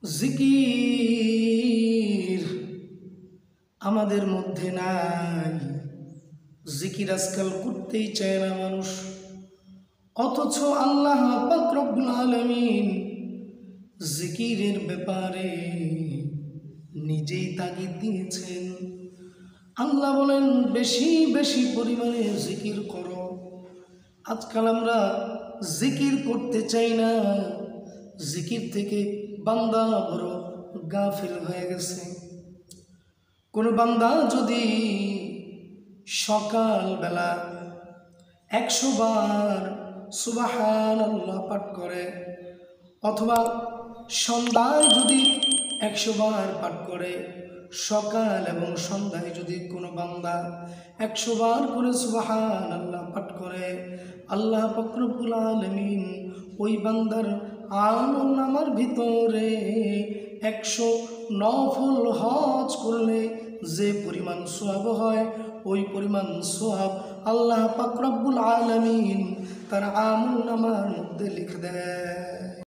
জিকির আমাদের মধ্যে নাই। জিকির আজকাল করতেই চায় না মানুষ, অথচ আল্লাহ পাক রব্বুল আলামিন জিকিরের ব্যাপারে নিজেই তাগিদ দিয়েছেন। আল্লাহ বলেন, বেশি বেশি পরিমাণে জিকির করো। আজকাল আমরা জিকির করতে চাই না, জিকির থেকে বান্দা বড় গাফিল হয়ে গেছে। কোনো বান্দা যদি সকালবেলা 100 বার সুবহানাল্লাহ পাঠ করে, অথবা সন্ধ্যায় যদি 100 বার পাঠ করে, সকাল এবং সন্ধ্যায় যদি কোনো বান্দা 100 বার করে সুবহানাল্লাহ পাঠ করে, আল্লাহ পাক রব্বুল আলামিন ওই বান্দার আমলনামার ভিতরে 100 নফল হজ করলে যে পরিমাণ সওয়াব হয়, ওই পরিমাণ সওয়াব আল্লাহ পাক রব্বুল আলামিন তার আমলনামার মধ্যে লিখে দেয়।